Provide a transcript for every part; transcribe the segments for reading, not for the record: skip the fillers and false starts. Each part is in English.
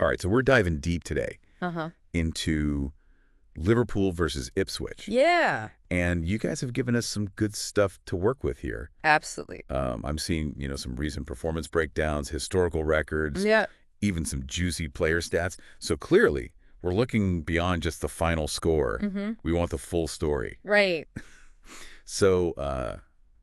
All right, so we're diving deep today Uh-huh. into Liverpool versus Ipswich. Yeah. And you guys have given us some good stuff to work with here. Absolutely. I'm seeing, some recent performance breakdowns, historical records, Yeah. even some juicy player stats. So clearly, we're looking beyond just the final score. Mm-hmm. We want the full story. Right. So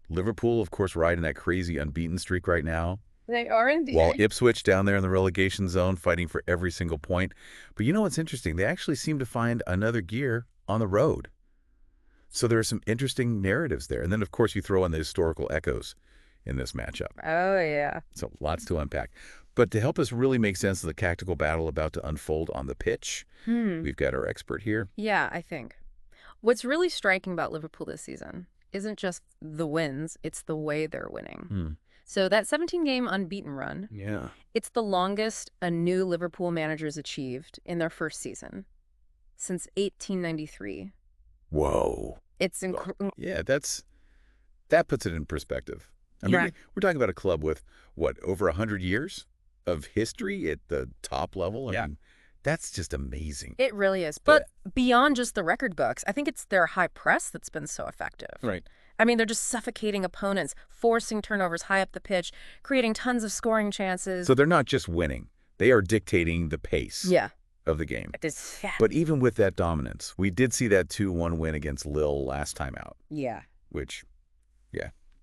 Liverpool, of course, riding that crazy unbeaten streak right now. They are indeed. While Ipswich down there in the relegation zone fighting for every single point. But you know what's interesting? They actually seem to find another gear on the road. So there are some interesting narratives there. And then, of course, you throw in the historical echoes in this matchup. Oh, yeah. So lots to unpack. But to help us really make sense of the tactical battle about to unfold on the pitch, we've got our expert here. Yeah, I think. What's really striking about Liverpool this season isn't just the wins, it's the way they're winning. So that 17-game unbeaten run, it's the longest a new Liverpool manager's achieved in their first season since 1893. Whoa. It's incredible. Yeah, that puts it in perspective. I mean, we're talking about a club with, over 100 years of history at the top level? I mean, that's just amazing. It really is. But beyond just the record books, I think it's their high press that's been so effective. Right. I mean, they're just suffocating opponents, forcing turnovers high up the pitch, creating tons of scoring chances. So they're not just winning. They are dictating the pace of the game. But even with that dominance, we did see that 2-1 win against Lille last time out. Yeah. Which,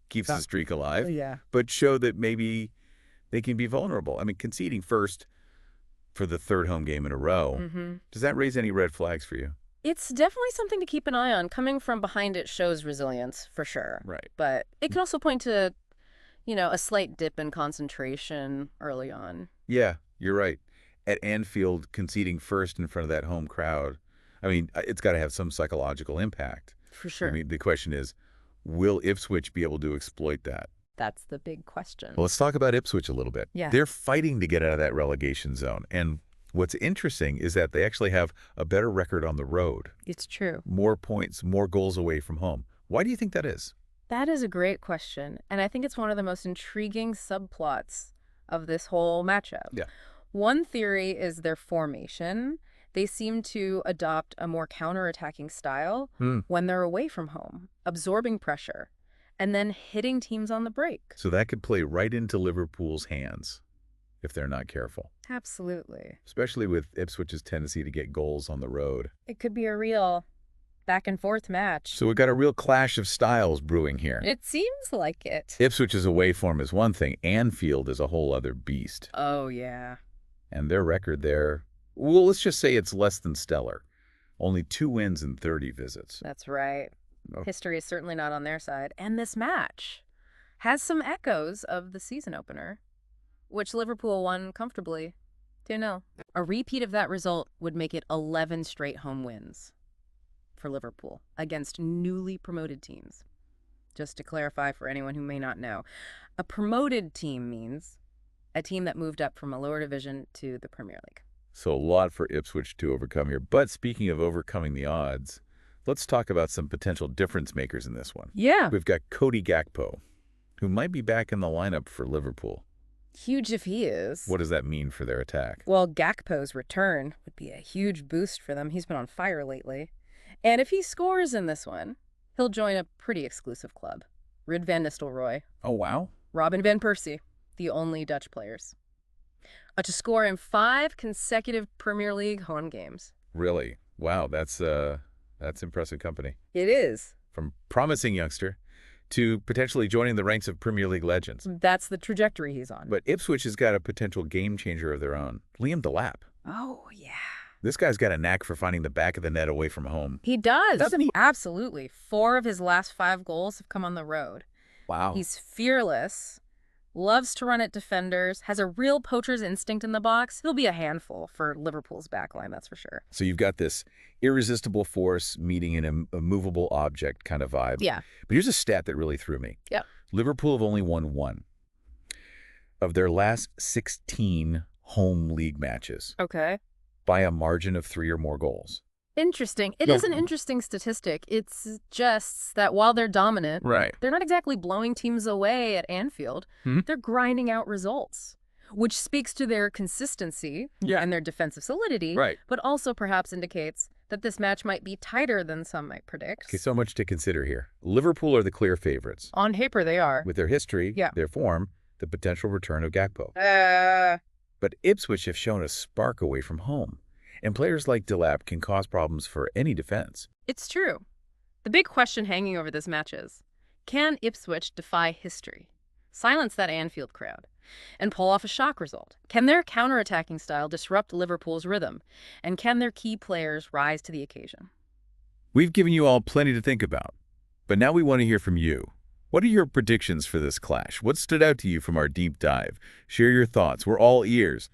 keeps the streak alive. Yeah. But show that maybe they can be vulnerable. I mean, conceding first for the third home game in a row, does that raise any red flags for you? It's definitely something to keep an eye on. Coming from behind it shows resilience, for sure. Right. But it can also point to, a slight dip in concentration early on. Yeah, you're right. At Anfield, conceding first in front of that home crowd, I mean, it's got to have some psychological impact. For sure. I mean, the question is, will Ipswich be able to exploit that? That's the big question. Well, let's talk about Ipswich a little bit. Yeah. They're fighting to get out of that relegation zone. And what's interesting is that they actually have a better record on the road. It's true. More points, more goals away from home. Why do you think that is? That is a great question. And I think it's one of the most intriguing subplots of this whole matchup. Yeah. One theory is their formation. They seem to adopt a more counterattacking style when they're away from home, absorbing pressure, and then hitting teams on the break. So that could play right into Liverpool's hands if they're not careful. Absolutely. Especially with Ipswich's tendency to get goals on the road. It could be a real back-and-forth match. So we've got a real clash of styles brewing here. It seems like it. Ipswich's away form is one thing. Anfield is a whole other beast. Oh, yeah. And their record there, well, let's just say it's less than stellar. Only 2 wins in 30 visits. That's right. Oh. History is certainly not on their side. And this match has some echoes of the season opener, which Liverpool won comfortably 2-0. A repeat of that result would make it 11 straight home wins for Liverpool against newly promoted teams. Just to clarify for anyone who may not know, a promoted team means a team that moved up from a lower division to the Premier League. So a lot for Ipswich to overcome here. But speaking of overcoming the odds, let's talk about some potential difference makers in this one. Yeah. We've got Cody Gakpo, who might be back in the lineup for Liverpool. Huge if he is. What does that mean for their attack? Well, Gakpo's return would be a huge boost for them. He's been on fire lately. And if he scores in this one, he'll join a pretty exclusive club. Ruud van Nistelrooy. Oh, wow. Robin van Persie, the only Dutch players. To score in 5 consecutive Premier League home games. Really? Wow, that's impressive company. It is. From promising youngster to potentially joining the ranks of Premier League legends. That's the trajectory he's on. But Ipswich has got a potential game changer of their own. Liam Delap. Oh, yeah. This guy's got a knack for finding the back of the net away from home. He does. Doesn't he? Absolutely. 4 of his last 5 goals have come on the road. Wow. He's fearless, loves to run at defenders, has a real poacher's instinct in the box. He'll be a handful for Liverpool's backline, that's for sure. So you've got this irresistible force meeting an immovable object kind of vibe. Yeah. But here's a stat that really threw me. Yeah. Liverpool have only won 1 of their last 16 home league matches. Okay. By a margin of 3 or more goals. Interesting. It is an interesting statistic. It suggests that while they're dominant, right, they're not exactly blowing teams away at Anfield. They're grinding out results. which speaks to their consistency Yeah. and their defensive solidity, Right. but also perhaps indicates that this match might be tighter than some might predict. Okay, so much to consider here. Liverpool are the clear favorites. On paper, they are. With their history, Yeah. their form, the potential return of Gakpo. Uh, But Ipswich have shown a spark away from home, and players like Delap can cause problems for any defense. It's true. The big question hanging over this match is, can Ipswich defy history, silence that Anfield crowd, and pull off a shock result? Can their counterattacking style disrupt Liverpool's rhythm? And can their key players rise to the occasion? We've given you all plenty to think about, but now we want to hear from you. What are your predictions for this clash? What stood out to you from our deep dive? Share your thoughts. We're all ears.